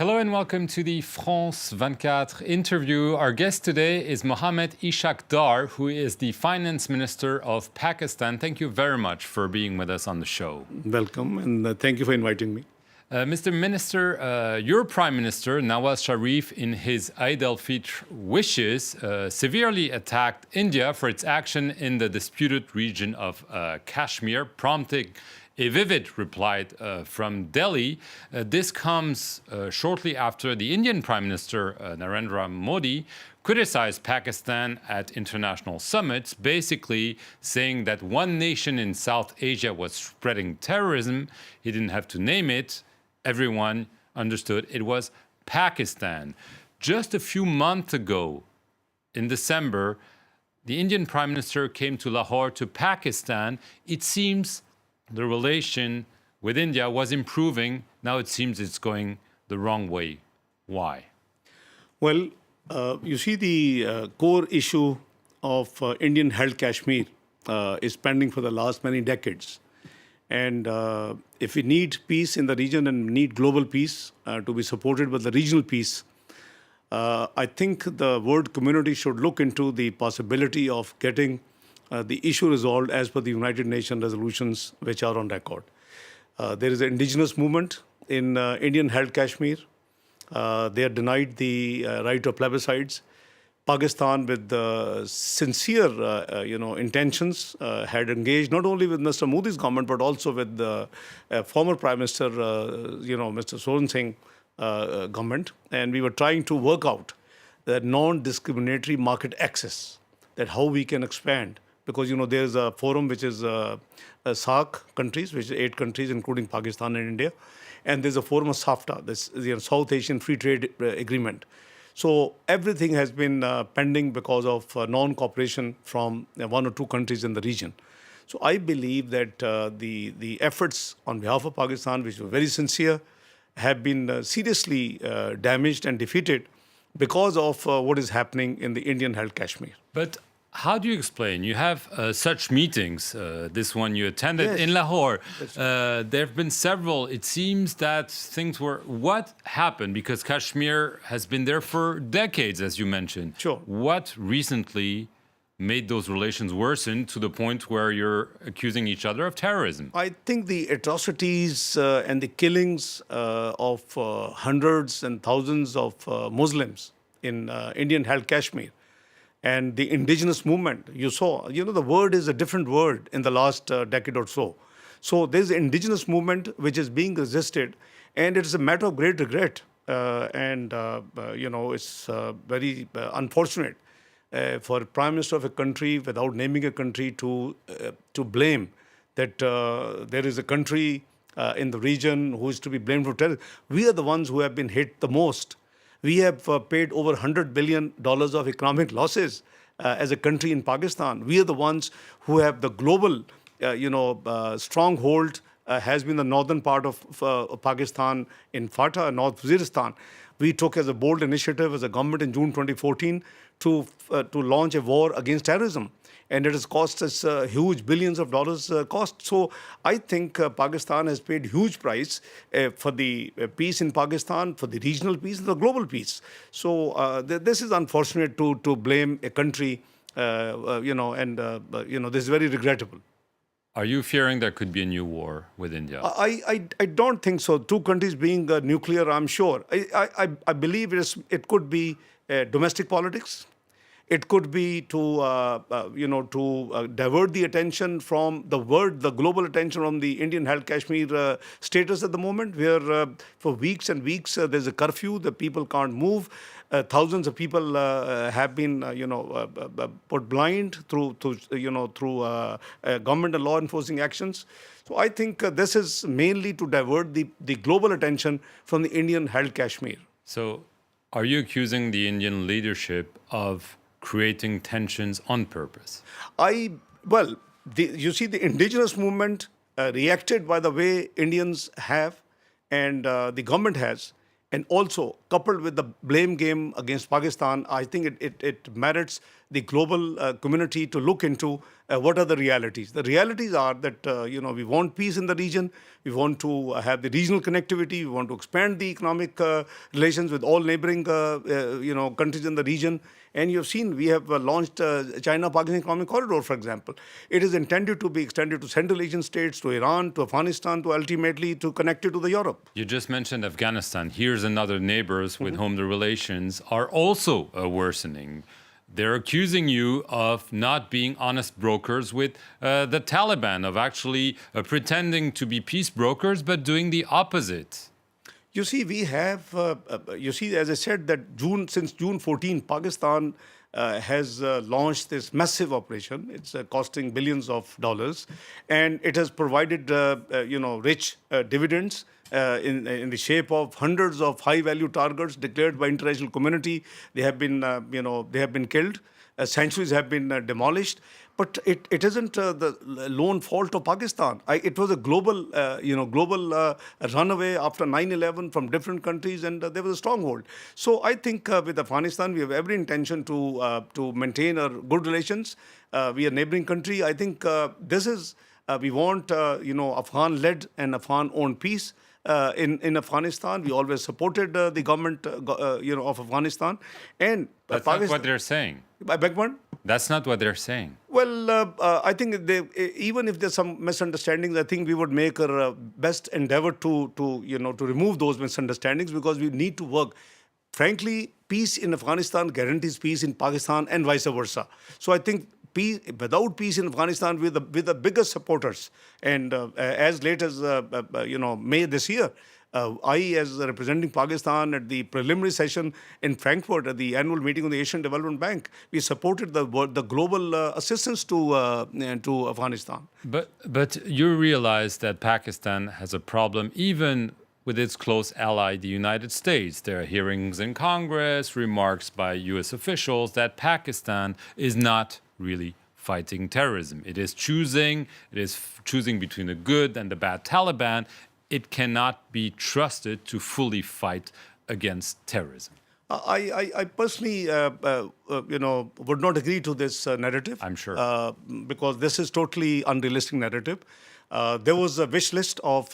Hello and welcome to the France 24 interview. Our guest today is Muhammad Ishaq Dar, who is the finance minister of Pakistan. Thank you very much for being with us on the show. Welcome, and thank you for inviting me. Mr. Minister, your Prime Minister, Nawaz Sharif, in his Eid al-Fitr wishes, severely attacked India for its action in the disputed region of Kashmir, prompting a vivid reply from Delhi. This comes shortly after the Indian Prime Minister, Narendra Modi, criticized Pakistan at international summits, basically saying that one nation in South Asia was spreading terrorism. He didn't have to name it. Everyone understood it was Pakistan. Just a few months ago, in December, the Indian Prime Minister came to Lahore, to Pakistan. It seems the relation with India was improving. Now it seems it's going the wrong way. Why? Well, you see, the core issue of Indian-held Kashmir is pending for the last many decades. And if we need peace in the region and need global peace to be supported by the regional peace, I think the world community should look into the possibility of getting the issue resolved as per the United Nations resolutions which are on record. There is an indigenous movement in Indian-held Kashmir. They are denied the right of plebiscites. Pakistan, with sincere, intentions, had engaged not only with Mr. Modi's government but also with the former Prime Minister, Mr. Soran Singh government, and we were trying to work out the non-discriminatory market access, that how we can expand. Because, there's a forum which is SAARC countries, which is 8 countries, including Pakistan and India. And there's a forum of SAFTA, this South Asian Free Trade Agreement. So everything has been pending because of non-cooperation from 1 or 2 countries in the region. So I believe that the efforts on behalf of Pakistan, which were very sincere, have been seriously damaged and defeated because of what is happening in the Indian-held Kashmir. But how do you explain? You have such meetings, this one you attended in Lahore. There have been several. It seems that things were... What happened? Because Kashmir has been there for decades, as you mentioned. Sure. What recently made those relations worsen to the point where you're accusing each other of terrorism? I think the atrocities and the killings of hundreds and thousands of Muslims in Indian-held Kashmir, and the indigenous movement, you saw, the word is a different word in the last decade or so. So there's an indigenous movement which is being resisted, and it's a matter of great regret. It's very unfortunate for a prime minister of a country, without naming a country, to blame that there is a country in the region who is to be blamed for terrorism. We are the ones who have been hit the most. We have paid over $100 billion of economic losses as a country in Pakistan. We are the ones who have the global, stronghold has been the northern part of Pakistan in FATA, North Waziristan. We took as a bold initiative as a government in June 2014 to launch a war against terrorism. And it has cost us huge billions of dollars cost. So I think Pakistan has paid huge price for the peace in Pakistan, for the regional peace, and the global peace. So this is unfortunate to blame a country, this is very regrettable. Are you fearing there could be a new war with India? I don't think so. 2 countries being nuclear, I'm sure. I believe it could be domestic politics. It could be to divert the attention from the global attention from the Indian-held Kashmir status at the moment, where for weeks and weeks there's a curfew, the people can't move. Thousands of people have been, put blind through government and law enforcing actions. So I think this is mainly to divert the global attention from the Indian-held Kashmir. So are you accusing the Indian leadership of creating tensions on purpose? You see, the indigenous movement reacted by the way Indians have and the government has, and also coupled with the blame game against Pakistan, I think it merits the global community to look into what are the realities. The realities are that we want peace in the region. We want to have the regional connectivity. We want to expand the economic relations with all neighboring countries in the region. And you have seen we have launched China-Pakistan Economic Corridor, for example. It is intended to be extended to Central Asian states, to Iran, to Afghanistan, to ultimately to connect it to the Europe. You just mentioned Afghanistan. Here's another neighbors with whom the relations are also worsening. They're accusing you of not being honest brokers with the Taliban, of actually pretending to be peace brokers, but doing the opposite. You see, we have, as I said, that since June 14, Pakistan has launched this massive operation. It's costing billions of dollars, and it has provided, rich dividends in the shape of hundreds of high-value targets declared by international community. They have been, they have been killed. Sanctuaries have been demolished. But it isn't the lone fault of Pakistan. It was a global, runaway after 9/11 from different countries, and there was a stronghold. So I think with Afghanistan, we have every intention to maintain our good relations. We are a neighboring country. I think we want, Afghan-led and Afghan-owned peace. In Afghanistan, we always supported the government, of Afghanistan, and that's not what they're saying. I beg pardon? That's not what they're saying. Well, I think even if there's some misunderstandings, I think we would make our best endeavor to remove those misunderstandings, because we need to work. Frankly, peace in Afghanistan guarantees peace in Pakistan and vice versa. So I think without peace in Afghanistan, we're the biggest supporters. And as late as May this year, I, as representing Pakistan at the preliminary session in Frankfurt at the annual meeting of the Asian Development Bank, we supported the global assistance to Afghanistan. But you realize that Pakistan has a problem even with its close ally, the United States. There are hearings in Congress, remarks by U.S. officials that Pakistan is not really fighting terrorism. It is choosing between the good and the bad Taliban. It cannot be trusted to fully fight against terrorism. I personally, would not agree to this narrative. I'm sure. Because this is totally unrealistic narrative. There was a wish list of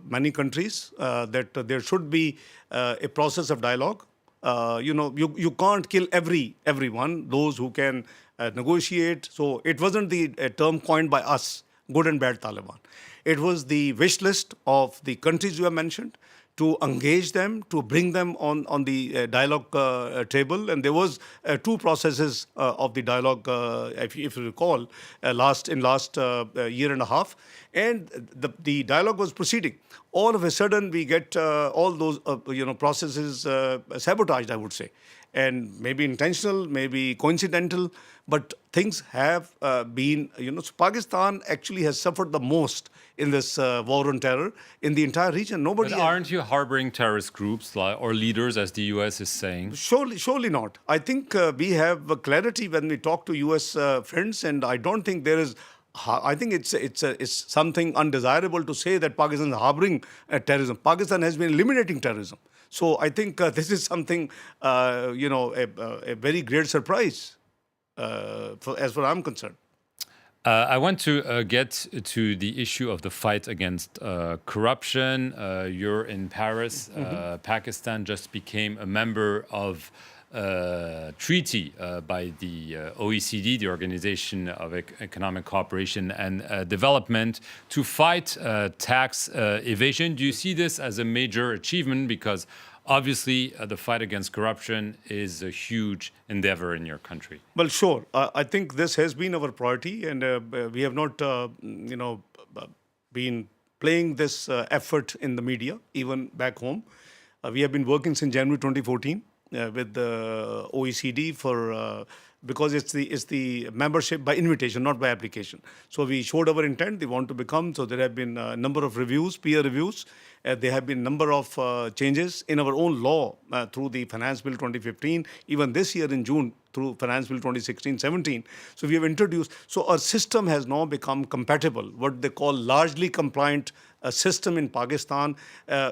many countries that there should be a process of dialogue. You can't kill everyone, those who can negotiate. So it wasn't the term coined by us, good and bad Taliban. It was the wish list of the countries you have mentioned, to engage them, to bring them on the dialogue table. And there was two processes of the dialogue, if you recall, last year and a half. And the dialogue was proceeding. All of a sudden, we get all those processes sabotaged, I would say. And maybe intentional, maybe coincidental, but things have been, so Pakistan actually has suffered the most in this war on terror in the entire region. But aren't you harboring terrorist groups or leaders, as the U.S. is saying? Surely not. I think we have clarity when we talk to U.S. friends, and I don't think there is. I think it's something undesirable to say that Pakistan is harboring terrorism. Pakistan has been eliminating terrorism. So I think this is something, a very great surprise, as far as I'm concerned. I want to get to the issue of the fight against corruption. You're in Paris. Pakistan just became a member of treaty by the OECD, the Organization of Economic Cooperation and Development, to fight tax evasion. Do you see this as a major achievement? Because obviously the fight against corruption is a huge endeavor in your country. Well, sure. I think this has been our priority, and we have not, been playing this effort in the media, even back home. We have been working since January 2014. With the OECD because it's the membership by invitation, not by application. So we showed our intent. They want to become. So there have been a number of reviews, peer reviews. There have been a number of changes in our own law through the Finance Bill 2015. Even this year in June, through Finance Bill 2016-17. So we have introduced. So our system has now become compatible, what they call largely compliant system in Pakistan,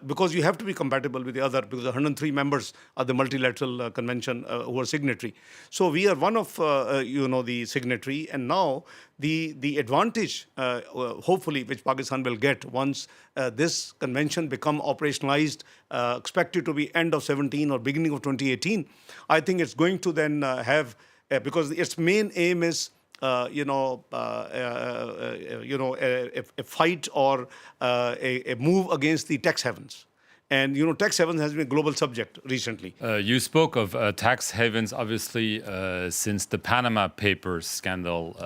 because you have to be compatible with the other, because the 103 members of the multilateral convention who are signatory. So we are one of, the signatory, and now the advantage, hopefully, which Pakistan will get once this convention become operationalized, expected to be end of 17 or beginning of 2018, I think it's going to then have, because its main aim is a fight or a move against the tax havens. And, tax havens has been a global subject recently. You spoke of tax havens, obviously, since the Panama Papers scandal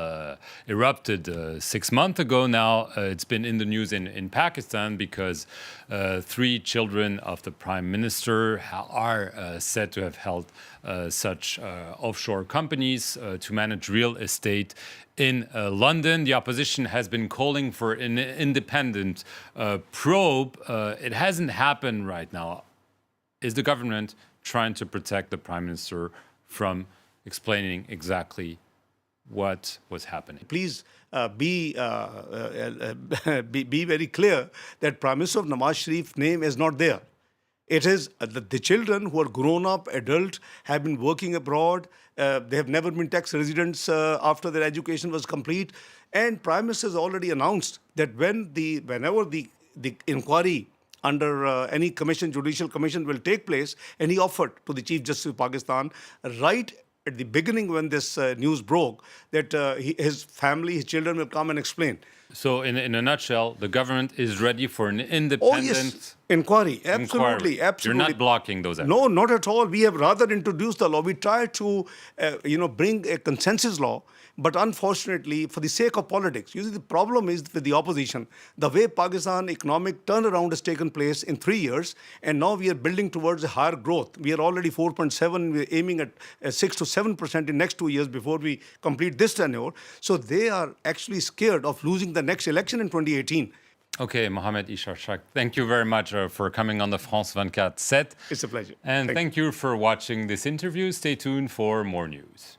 erupted 6 months ago now. It's been in the news in Pakistan because 3 children of the prime minister are said to have held such offshore companies to manage real estate in London. The opposition has been calling for an independent probe. It hasn't happened right now. Is the government trying to protect the prime minister from explaining exactly what was happening? Please be very clear that Prime Minister of Nawaz Sharif's name is not there. It is the children who are grown up, adult, have been working abroad. They have never been tax residents after their education was complete. And Prime Minister has already announced that whenever the inquiry under any commission, judicial commission will take place, and he offered to the Chief Justice of Pakistan right at the beginning when this news broke that his family, his children will come and explain. So in a nutshell, the government is ready for an independent inquiry. Absolutely. You're not blocking those efforts. No, not at all. We have rather introduced the law. We try to, bring a consensus law. But unfortunately, for the sake of politics, the problem is with the opposition. The way Pakistan economic turnaround has taken place in 3 years, and now we are building towards a higher growth. We are already 4.7. We're aiming at 6 to 7% in next 2 years before we complete this tenure. So they are actually scared of losing the next election in 2018. Okay, Muhammad Ishaq Dar, thank you very much for coming on the France 24 set. It's a pleasure. And thank you for watching this interview. Stay tuned for more news.